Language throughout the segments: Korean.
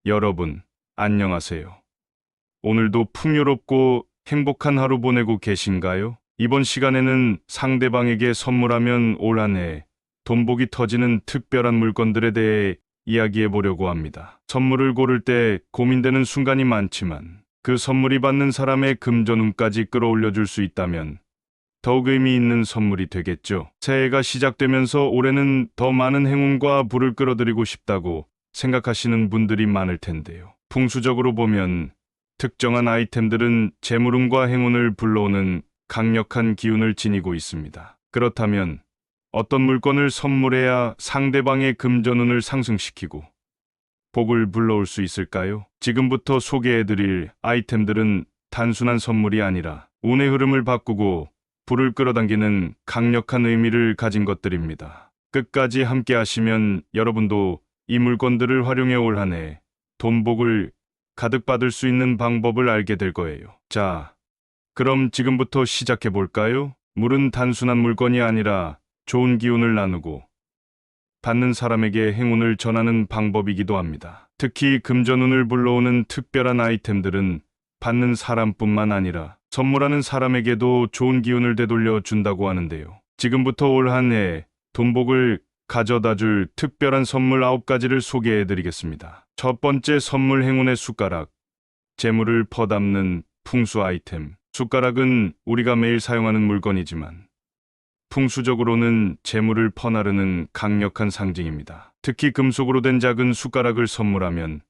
여러분, 안녕하세요. 오늘도 풍요롭고 행복한 하루 보내고 계신가요? 이번 시간에는 상대방에게 선물하면 올 한 해 돈복이 터지는 특별한 물건들에 대해 이야기해 보려고 합니다. 선물을 고를 때 고민되는 순간이 많지만 그 선물이 받는 사람의 금전운까지 끌어올려 줄 수 있다면 더욱 의미 있는 선물이 되겠죠. 새해가 시작되면서 올해는 더 많은 행운과 부를 끌어들이고 싶다고 생각하시는 분들이 많을 텐데요. 풍수적으로 보면 특정한 아이템들은 재물운과 행운을 불러오는 강력한 기운을 지니고 있습니다. 그렇다면 어떤 물건을 선물해야 상대방의 금전운을 상승시키고 복을 불러올 수 있을까요? 지금부터 소개해드릴 아이템들은 단순한 선물이 아니라 운의 흐름을 바꾸고 불을 끌어당기는 강력한 의미를 가진 것들입니다. 끝까지 함께 하시면 여러분도 이 물건들을 활용해 올 한 해 돈복을 가득 받을 수 있는 방법을 알게 될 거예요. 자, 그럼 지금부터 시작해 볼까요? 물은 단순한 물건이 아니라 좋은 기운을 나누고 받는 사람에게 행운을 전하는 방법이기도 합니다. 특히 금전운을 불러오는 특별한 아이템들은 받는 사람뿐만 아니라 선물하는 사람에게도 좋은 기운을 되돌려 준다고 하는데요. 지금부터 올 한 해 돈복을 가져다 줄 특별한 선물 9가지를 소개해 드리겠습니다. 첫 번째 선물 행운의 숟가락. 재물을 퍼담는 풍수 아이템. 숟가락은 우리가 매일 사용하는 물건이지만 풍수적으로는 재물을 퍼나르는 강력한 상징입니다. 특히 금속으로 된 작은 숟가락을 선물하면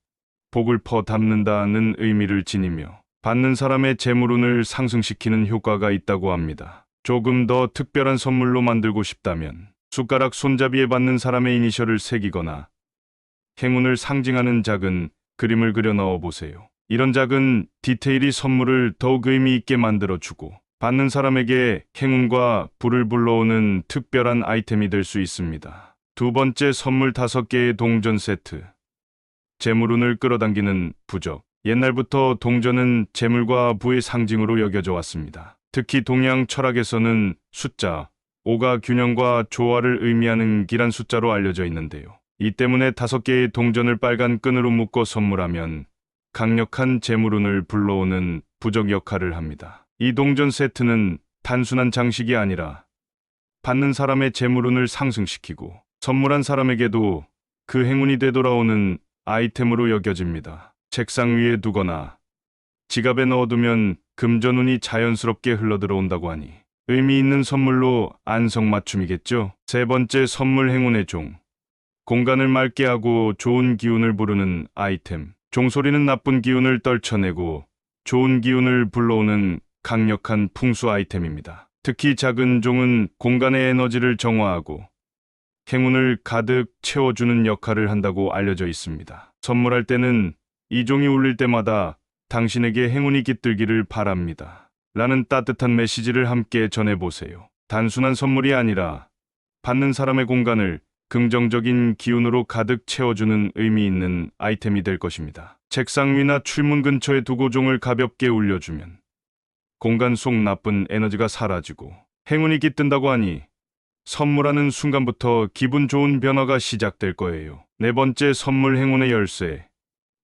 복을 퍼담는다는 의미를 지니며 받는 사람의 재물운을 상승시키는 효과가 있다고 합니다. 조금 더 특별한 선물로 만들고 싶다면 숟가락 손잡이에 받는 사람의 이니셜을 새기거나 행운을 상징하는 작은 그림을 그려 넣어 보세요. 이런 작은 디테일이 선물을 더욱 의미 있게 만들어주고 받는 사람에게 행운과 불을 불러오는 특별한 아이템이 될 수 있습니다. 두 번째 선물 5개의 동전 세트. 재물운을 끌어당기는 부적. 옛날부터 동전은 재물과 부의 상징으로 여겨져 왔습니다. 특히 동양 철학에서는 숫자 5가 균형과 조화를 의미하는 길한 숫자로 알려져 있는데요. 이 때문에 5개의 동전을 빨간 끈으로 묶어 선물하면 강력한 재물운을 불러오는 부적 역할을 합니다. 이 동전 세트는 단순한 장식이 아니라 받는 사람의 재물운을 상승시키고 선물한 사람에게도 그 행운이 되돌아오는 아이템으로 여겨집니다. 책상 위에 두거나 지갑에 넣어두면 금전운이 자연스럽게 흘러들어온다고 하니 의미 있는 선물로 안성맞춤이겠죠. 세 번째 선물 행운의 종. 공간을 맑게 하고 좋은 기운을 부르는 아이템. 종소리는 나쁜 기운을 떨쳐내고 좋은 기운을 불러오는 강력한 풍수 아이템입니다. 특히 작은 종은 공간의 에너지를 정화하고 행운을 가득 채워주는 역할을 한다고 알려져 있습니다. 선물할 때는 이 종이 울릴 때마다 당신에게 행운이 깃들기를 바랍니다. 라는 따뜻한 메시지를 함께 전해보세요. 단순한 선물이 아니라 받는 사람의 공간을 긍정적인 기운으로 가득 채워주는 의미 있는 아이템이 될 것입니다. 책상 위나 출문 근처에 두고 종을 가볍게 울려주면 공간 속 나쁜 에너지가 사라지고 행운이 깃든다고 하니 선물하는 순간부터 기분 좋은 변화가 시작될 거예요. 네 번째 선물 행운의 열쇠.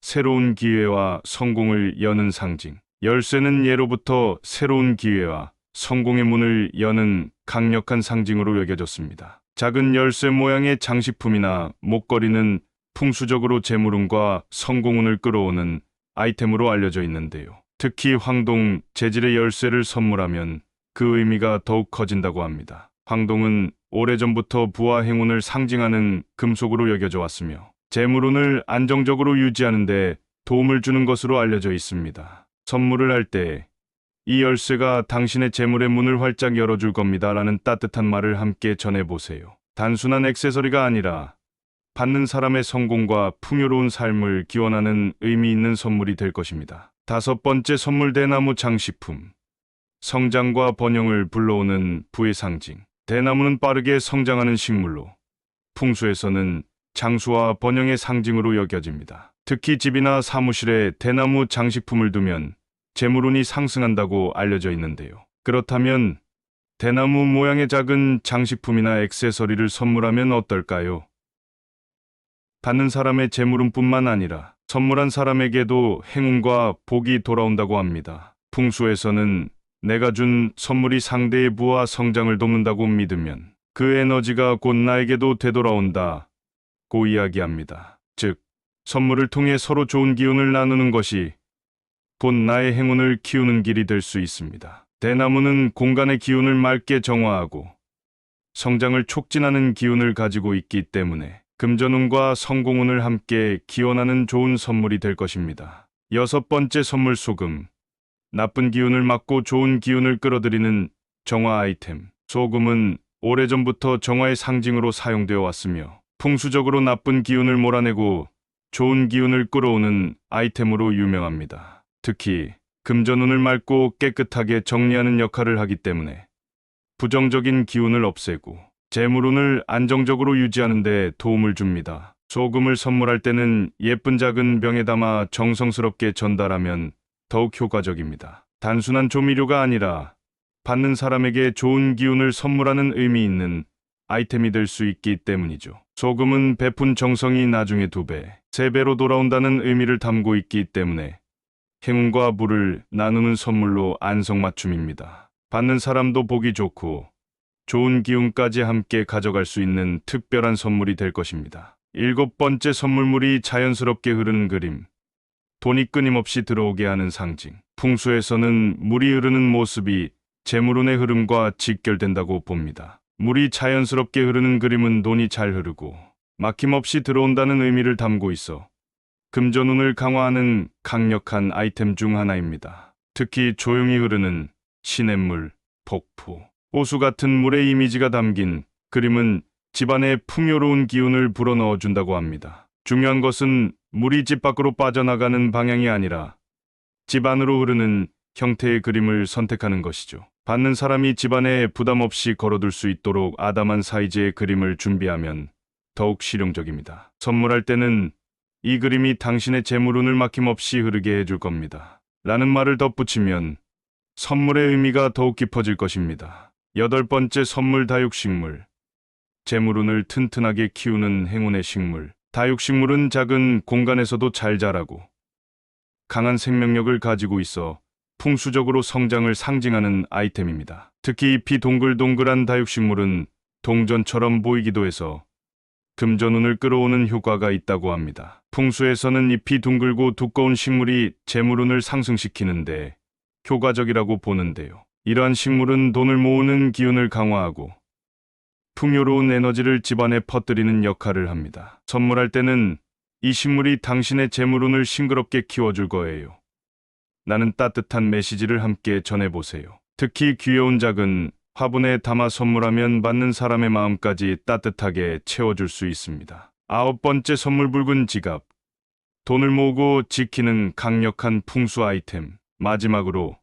새로운 기회와 성공을 여는 상징. 열쇠는 예로부터 새로운 기회와 성공의 문을 여는 강력한 상징으로 여겨졌습니다. 작은 열쇠 모양의 장식품이나 목걸이는 풍수적으로 재물운과 성공운을 끌어오는 아이템으로 알려져 있는데요. 특히 황동 재질의 열쇠를 선물하면 그 의미가 더욱 커진다고 합니다. 황동은 오래전부터 부와 행운을 상징하는 금속으로 여겨져 왔으며 재물운을 안정적으로 유지하는 데 도움을 주는 것으로 알려져 있습니다. 선물을 할 때 이 열쇠가 당신의 재물의 문을 활짝 열어줄 겁니다. 라는 따뜻한 말을 함께 전해보세요. 단순한 액세서리가 아니라 받는 사람의 성공과 풍요로운 삶을 기원하는 의미 있는 선물이 될 것입니다. 다섯 번째 선물 대나무 장식품. 성장과 번영을 불러오는 부의 상징. 대나무는 빠르게 성장하는 식물로 풍수에서는 장수와 번영의 상징으로 여겨집니다. 특히 집이나 사무실에 대나무 장식품을 두면 재물운이 상승한다고 알려져 있는데요. 그렇다면 대나무 모양의 작은 장식품이나 액세서리를 선물하면 어떨까요? 받는 사람의 재물운뿐만 아니라 선물한 사람에게도 행운과 복이 돌아온다고 합니다. 풍수에서는 내가 준 선물이 상대의 부와 성장을 돕는다고 믿으면 그 에너지가 곧 나에게도 되돌아온다 고 이야기합니다. 즉, 선물을 통해 서로 좋은 기운을 나누는 것이 곧 나의 행운을 키우는 길이 될 수 있습니다. 대나무는 공간의 기운을 맑게 정화하고 성장을 촉진하는 기운을 가지고 있기 때문에 금전운과 성공운을 함께 기원하는 좋은 선물이 될 것입니다. 여섯 번째 선물 소금. 나쁜 기운을 막고 좋은 기운을 끌어들이는 정화 아이템. 소금은 오래전부터 정화의 상징으로 사용되어 왔으며 풍수적으로 나쁜 기운을 몰아내고 좋은 기운을 끌어오는 아이템으로 유명합니다. 특히 금전운을 맑고 깨끗하게 정리하는 역할을 하기 때문에 부정적인 기운을 없애고 재물운을 안정적으로 유지하는 데 도움을 줍니다. 소금을 선물할 때는 예쁜 작은 병에 담아 정성스럽게 전달하면 더욱 효과적입니다. 단순한 조미료가 아니라 받는 사람에게 좋은 기운을 선물하는 의미 있는 아이템이 될 수 있기 때문이죠. 소금은 베푼 정성이 나중에 2배, 3배로 돌아온다는 의미를 담고 있기 때문에 행운과 부를 나누는 선물로 안성맞춤입니다. 받는 사람도 보기 좋고 좋은 기운까지 함께 가져갈 수 있는 특별한 선물이 될 것입니다. 7번째 선물물이 자연스럽게 흐르는 그림. 돈이 끊임없이 들어오게 하는 상징. 풍수에서는 물이 흐르는 모습이 재물운의 흐름과 직결된다고 봅니다. 물이 자연스럽게 흐르는 그림은 돈이 잘 흐르고 막힘없이 들어온다는 의미를 담고 있어 금전운을 강화하는 강력한 아이템 중 하나입니다. 특히 조용히 흐르는 시냇물, 폭포, 호수 같은 물의 이미지가 담긴 그림은 집안에 풍요로운 기운을 불어넣어 준다고 합니다. 중요한 것은 물이 집 밖으로 빠져나가는 방향이 아니라 집 안으로 흐르는 형태의 그림을 선택하는 것이죠. 받는 사람이 집안에 부담 없이 걸어둘 수 있도록 아담한 사이즈의 그림을 준비하면 더욱 실용적입니다. 선물할 때는 이 그림이 당신의 재물운을 막힘없이 흐르게 해줄 겁니다. 라는 말을 덧붙이면 선물의 의미가 더욱 깊어질 것입니다. 8번째 선물 다육식물. 재물운을 튼튼하게 키우는 행운의 식물. 다육식물은 작은 공간에서도 잘 자라고 강한 생명력을 가지고 있어 풍수적으로 성장을 상징하는 아이템입니다. 특히 잎이 동글동글한 다육식물은 동전처럼 보이기도 해서 금전운을 끌어오는 효과가 있다고 합니다. 풍수에서는 잎이 둥글고 두꺼운 식물이 재물운을 상승시키는데 효과적이라고 보는데요. 이러한 식물은 돈을 모으는 기운을 강화하고 풍요로운 에너지를 집안에 퍼뜨리는 역할을 합니다. 선물할 때는 이 식물이 당신의 재물운을 싱그럽게 키워줄 거예요. 나는 따뜻한 메시지를 함께 전해보세요. 특히 귀여운 작은 화분에 담아 선물하면 받는 사람의 마음까지 따뜻하게 채워줄 수 있습니다. 9번째 선물 붉은 지갑. 돈을 모으고 지키는 강력한 풍수 아이템. 마지막으로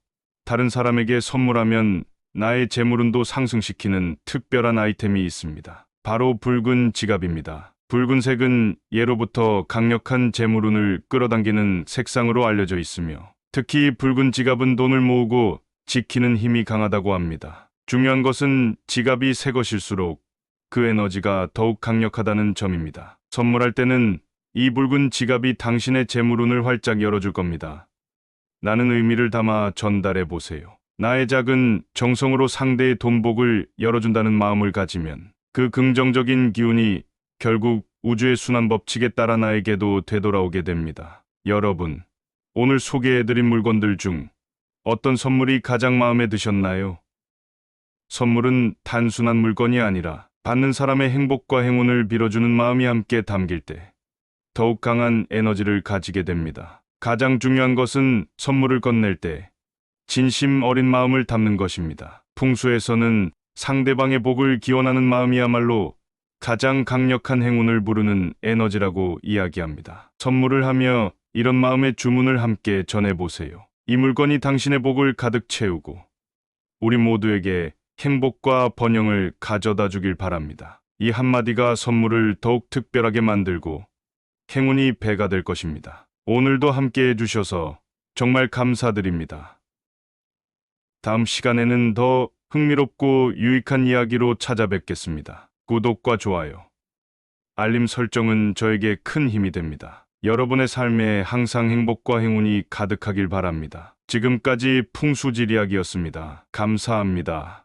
다른 사람에게 선물하면 나의 재물운도 상승시키는 특별한 아이템이 있습니다. 바로 붉은 지갑입니다. 붉은색은 예로부터 강력한 재물운을 끌어당기는 색상으로 알려져 있으며 특히 붉은 지갑은 돈을 모으고 지키는 힘이 강하다고 합니다. 중요한 것은 지갑이 새 것일수록 그 에너지가 더욱 강력하다는 점입니다. 선물할 때는 이 붉은 지갑이 당신의 재물운을 활짝 열어줄 겁니다. 라는 의미를 담아 전달해 보세요. 나의 작은 정성으로 상대의 돈복을 열어준다는 마음을 가지면 그 긍정적인 기운이 결국 우주의 순환 법칙에 따라 나에게도 되돌아오게 됩니다. 여러분, 오늘 소개해드린 물건들 중 어떤 선물이 가장 마음에 드셨나요? 선물은 단순한 물건이 아니라 받는 사람의 행복과 행운을 빌어주는 마음이 함께 담길 때 더욱 강한 에너지를 가지게 됩니다. 가장 중요한 것은 선물을 건넬 때 진심 어린 마음을 담는 것입니다. 풍수에서는 상대방의 복을 기원하는 마음이야말로 가장 강력한 행운을 부르는 에너지라고 이야기합니다. 선물을 하며 이런 마음의 주문을 함께 전해보세요. 이 물건이 당신의 복을 가득 채우고 우리 모두에게 행복과 번영을 가져다 주길 바랍니다. 이 한마디가 선물을 더욱 특별하게 만들고 행운이 배가 될 것입니다. 오늘도 함께 해주셔서 정말 감사드립니다. 다음 시간에는 더 흥미롭고 유익한 이야기로 찾아뵙겠습니다. 구독과 좋아요, 알림 설정은 저에게 큰 힘이 됩니다. 여러분의 삶에 항상 행복과 행운이 가득하길 바랍니다. 지금까지 풍수지리학이었습니다. 감사합니다.